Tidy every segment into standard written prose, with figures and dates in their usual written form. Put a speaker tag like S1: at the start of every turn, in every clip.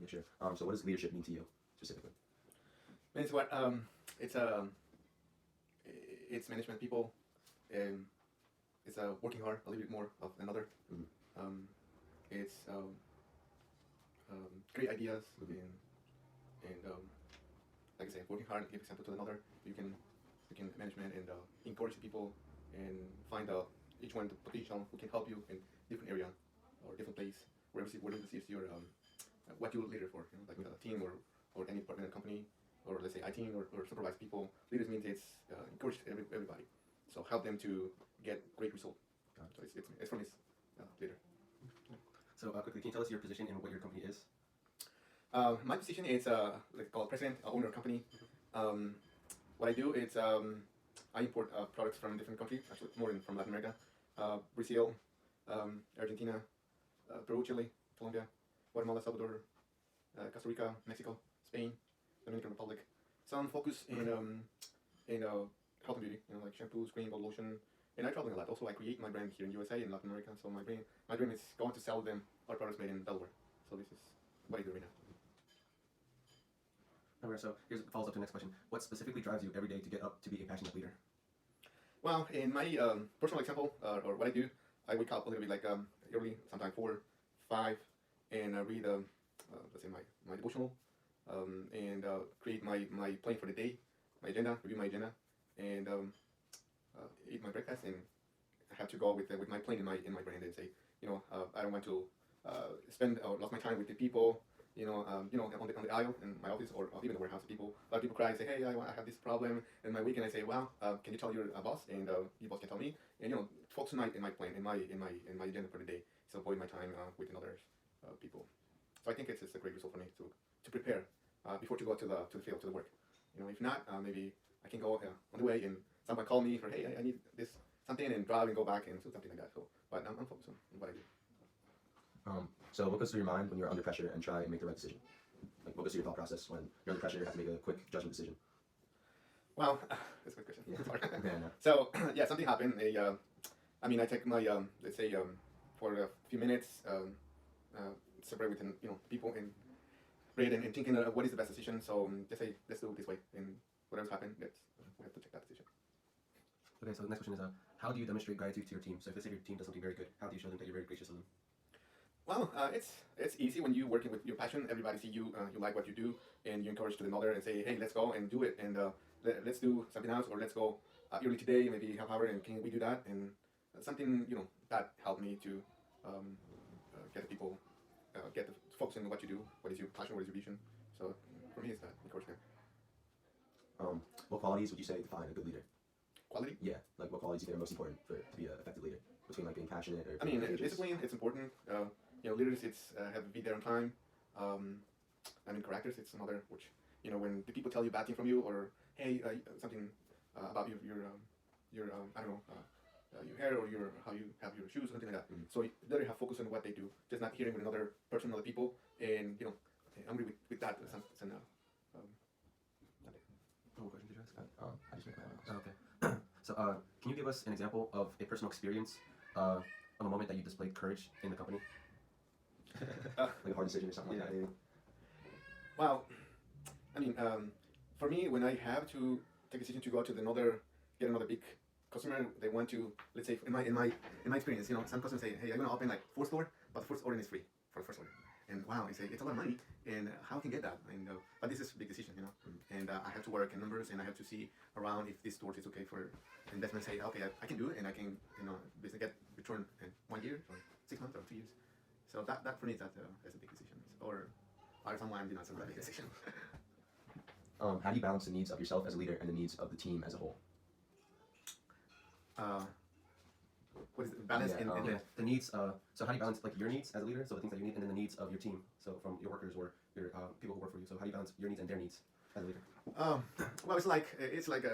S1: picture. So what does leadership mean to you specifically?
S2: It's what it's management people, and it's working hard a little bit more of another. It's great ideas and like I say, working hard, give example to another. You can management and encourage people and find out each one the potential who can help you in different area or different place, wherever this is your what you're leader for, you know, like a team or any partner in a company, or let's say IT team or supervise people. Leaders means it's encourage everybody, so help them to get great result. So it's from this leader.
S1: So quickly, can you tell us your position and what your company is?
S2: My position is like called president, owner of company. What I do is I import products from different countries, actually more from Latin America, Brazil, Argentina, Peru, Chile, Colombia, Guatemala, Salvador, Costa Rica, Mexico, Spain, Dominican Republic. Some focus in health and beauty, you know, like shampoos, cream, body lotion, and I travel a lot. Also, I create my brand here in USA and Latin America. So my dream is going to sell them our products made in Delaware. So this is what I do right now.
S1: Alright, so here's follows up to the next question. What specifically drives you every day to get up to be a passionate leader?
S2: Well, in my personal example, or what I do, I wake up a little bit like early, sometimes 4, 5, and read, let's say my devotional, and create my plan for the day, my agenda, review my agenda, and eat my breakfast, and I have to go with my plan in my brain and say, you know, I don't want to spend or lost my time with the people. You know, on the aisle in my office or even the warehouse. A lot of people cry and say, "Hey, I have this problem." And my weekend, I say, "Well, can you tell your boss?" And your boss can tell me. And you know, focus in my plan, in my agenda for the day. So avoid my time with other people. So I think it's a great result for me to prepare before to go to the field, to the work. You know, if not, maybe I can go on the way and somebody call me for, "Hey, I need this something," and drive and go back and do something like that. So, but I'm focused on what I do.
S1: So what goes through your mind when you're under pressure and try and make the right decision? Like, what goes through your thought process when you're under pressure and have to make a quick judgment decision?
S2: Well, that's a good question.
S1: Yeah. Yeah, no.
S2: So, yeah, something happened. I mean, I take my, let's say, for a few minutes, separate with, you know, people and read and thinking what is the best decision. So just say, let's do it this way. And whatever's happened, we have to take that decision.
S1: Okay, so the next question is, how do you demonstrate gratitude to your team? So if let's say your team does something very good, how do you show them that you're very gracious of them?
S2: Well, it's easy when you're working with your passion. Everybody see you, you like what you do, and you encourage to another and say, hey, let's go and do it, and let's do something else, or let's go early today, maybe half hour, and can we do that? And something, you know, that helped me to get the people, get the focus on what you do, what is your passion, what is your vision. So for me, it's that encouragement.
S1: What qualities would you say define a good leader?
S2: Quality?
S1: Yeah, like what qualities you think are most important to be an effective leader? Between like being passionate or
S2: I mean,
S1: courageous?
S2: discipline, it's important. You know, leaders, it's have to be there on time. I mean, characters, it's another, which, you know, when the people tell you bad thing from you, or hey, something about your I don't know, your hair or how you have your shoes, something like that. So you better have focus on what they do, just not hearing with another person, other people, and you know, angry with that.
S1: What question did you ask? I just made my own. Okay. So, can you give us an example of a personal experience of a moment that you displayed courage in the company? Like a hard decision or something like that, maybe?
S2: Well, I mean, for me, when I have to take a decision to go to get another big customer, they want to, let's say, in my experience, you know, some customers say, hey, I'm gonna open like 4 stores, but the first order is free for the first order. And wow, I say it's a lot of money, and how can I get that? And but this is a big decision, you know. And I have to work in numbers, and I have to see around if this store is okay for investment. Say, okay, I can do it, and I can, you know, basically get return in 1 year or 6 months or 2 years. So that for me, that's a big decision. Or someone, you know, it's not a big decision.
S1: How do you balance the needs of yourself as a leader and the needs of the team as a whole?
S2: What is the balance in
S1: the needs? So how do you balance like your needs as a leader, so the things that you need, and then the needs of your team, so from your workers or your people who work for you. So how do you balance your needs and their needs as a leader?
S2: Well, it's like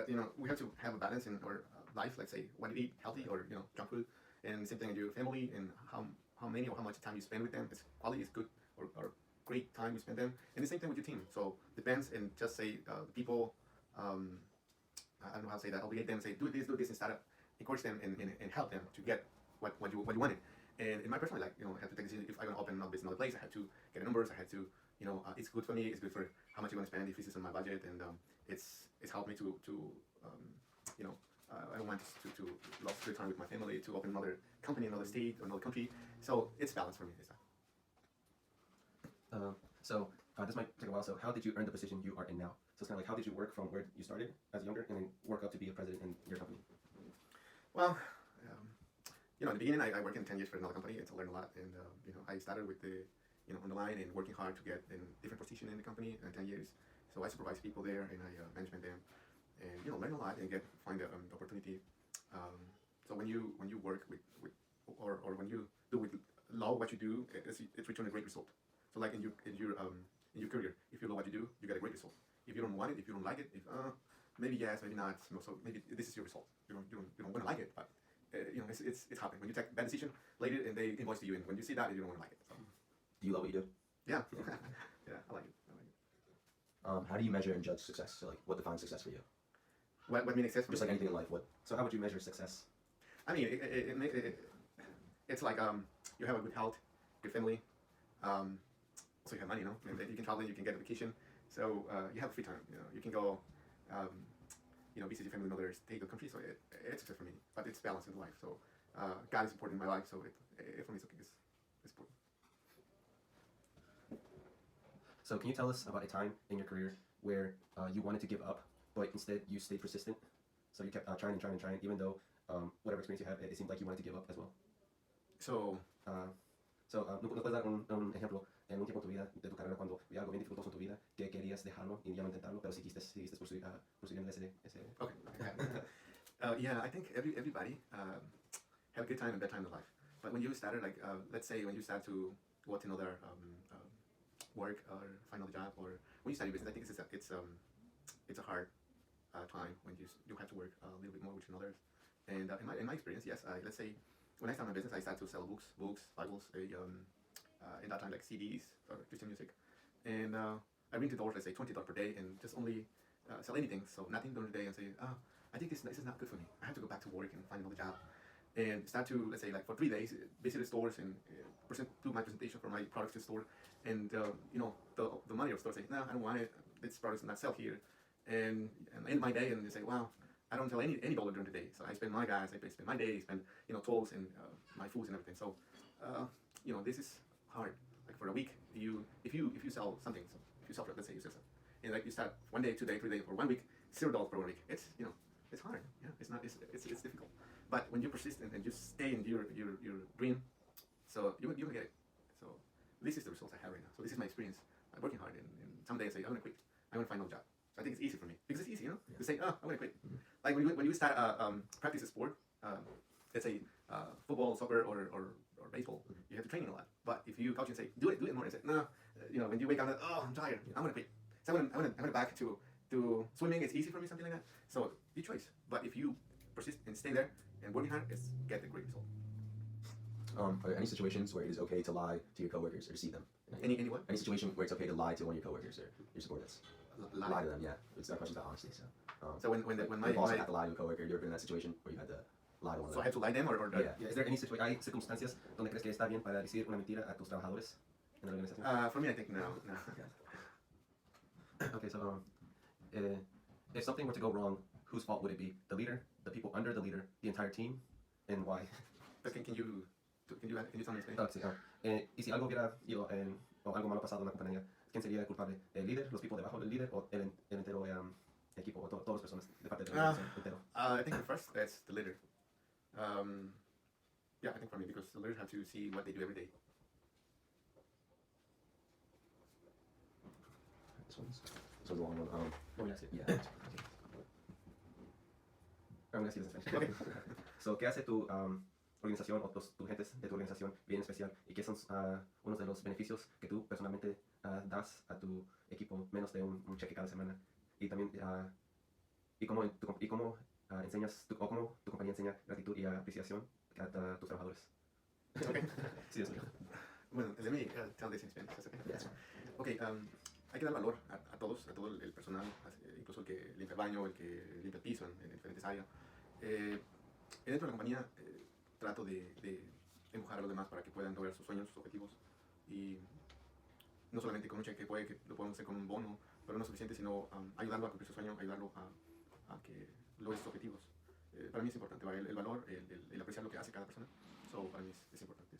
S2: you know, we have to have a balance in our life. Let's say when you eat healthy or, you know, junk food, and same thing with your family, and how many or how much time you spend with them. It's quality is good or great time you spend them, and the same thing with your team. So depends, and just say the people. I don't know how to say that. Obligate them, say do this instead of encourage them and help them to get what you wanted. And in my personal life, you know, I had to take a decision if I'm gonna open a business in another place. I had to get the numbers. I had to, it's good for me. It's good for how much you want to spend if this is on my budget, and it's helped me to I don't want to lose good time with my family to open another company, another state, or another country. So it's balance for me this time.
S1: This might take a while. So how did you earn the position you are in now? So it's kind of like, how did you work from where you started as younger and then work up to be a president in your company?
S2: Well, in the beginning, I worked in 10 years for another company and to learn a lot. And I started with the on the line and working hard to get in different position in the company in 10 years. So I supervise people there and I management them, and learn a lot and find the opportunity. So when you work with or when you do with love what you do, it's return a great result. So like in your career, if you love what you do, you get a great result. If you don't want it, if you don't like it, if maybe yes, maybe not. So maybe this is your result. You don't want to like it, but it's happening. When you take a bad decision later and they invoice to you, and when you see that, you don't want to like it. So.
S1: Do you love what you do?
S2: Yeah, yeah, I like it.
S3: How do you measure and judge success? So like, what defines success for you?
S2: What means success?
S3: Just like anything in life, what?
S1: So how would you measure success?
S2: I mean, it's like you have a good health, good family, so you have money, and then you can travel, you can get a vacation, so you have free time. You can go, visit your family in other state or country. So it's success for me, but it's balance in life. So God is important in my life, so for me, it's important.
S1: So can you tell us about a time in your career where you wanted to give up, but instead you stayed persistent? So you kept trying, even though whatever experience you have, it seemed like you wanted to give up as well.
S2: So,
S1: ¿nos puedes dar un ejemplo en un tiempo en tu vida, de tu carrera, cuando había algo bien dificultoso en tu vida, que querías dejarlo y ya no intentarlo, pero seguiste persiguiendo ese...
S2: Okay. Yeah, I think everybody have a good time and bad time in life. But when you started, like, let's say when you start to go to another work or find another job, or when you start your business, I think it's a hard time when you have to work a little bit more with others. And in my experience, yes, let's say when I started my business, I started to sell books, Bibles, in that time like CDs or Christian music, and I ring the doors, let's say $20 per day, and just only sell anything, so nothing during the day, and say, I think this is not good for me. I have to go back to work and find another job, and start to, let's say, like for 3 days, visit the stores and do my presentation for my products to the store, and the money of the store say, no, I don't want it. This product is not sell here, and end my day and they say, wow, I don't sell any dollar during the day. So I spend my gas, I spend my day, spend tolls and my foods and everything. So this is hard. Like for a week, if you sell something, so if you sell, let's say you sell something, and like you start 1 day, 2 days, 3 days, or 1 week, $0 per week. It's it's hard. Yeah, it's difficult. But when you persist and you stay in your dream, so you will get it. So this is the results I have right now. So this is my experience. I'm working hard, and some days I say I'm gonna quit. I'm gonna find another job. So I think it's easy for me because it's easy, to say, I'm gonna quit.
S3: Mm-hmm.
S2: Like when you start practice a sport, let's say football, soccer, or baseball, you have to train a lot. But if you coach and say, do it more, and say, no, when you wake up, I'm tired, I'm gonna quit. So I'm gonna back to swimming. It's easy for me, something like that. So your choice. But if you persist and stay there and working hard, it's get a great result.
S3: Are there any situations where it is okay to lie to your coworkers or deceive them?
S2: Any what?
S3: Any situation where it's okay to lie to one of your coworkers or your subordinates? Lie to them, yeah. It's not a question about honesty.
S2: So when my
S3: boss had to lie to a coworker, you ever been in that situation where you had to lie to one of
S2: so I
S3: them?
S2: have to lie them or
S3: Yeah.
S1: Is there any hay circunstancias donde crees que está bien para decir una mentira a tus trabajadores en la organización?
S2: For me, I think no.
S1: Okay, so if something were to go wrong, whose fault would it be? The leader, the people under the leader, the entire team, and why?
S2: But can you tell me in Spanish?
S1: Sí, y si algo hubiera ido o algo malo pasado en la compañía, ¿quién sería el culpable? ¿El líder, los people debajo del líder o el entero equipo o todas las personas de parte de la organización entero?
S2: I think the first, that's the leader. Yeah, I think for me, because the leaders have to see what they do every day.
S3: This one's a long one.
S1: Voy a decir.
S3: Yeah.
S1: I'm gonna say this in Spanish.
S2: Okay.
S1: So, ¿qué hace tu organización o tus gentes de tu organización bien especial? ¿Y qué son unos de los beneficios que tú personalmente das a tu equipo menos de un cheque cada semana? Y también, ¿y cómo enseñas, o cómo tu compañía enseña gratitud y apreciación a tus trabajadores?
S2: Okay.
S1: Sí, Dios mío.
S2: Well, let me tell this in Spanish. That's okay.
S3: Yes.
S2: Okay. Hay que dar valor a todo el personal, incluso el que limpia el baño, el que limpia el piso en diferentes áreas. Dentro de la compañía trato de empujar a los demás para que puedan lograr sus sueños, sus objetivos. Y no solamente con un cheque, puede que lo podemos hacer con un bono, pero no es suficiente, sino ayudarlo a cumplir su sueño, ayudarlo a que logre sus objetivos. Para mí es importante, ¿va? El valor, el apreciar lo que hace cada persona, so, para mí es importante.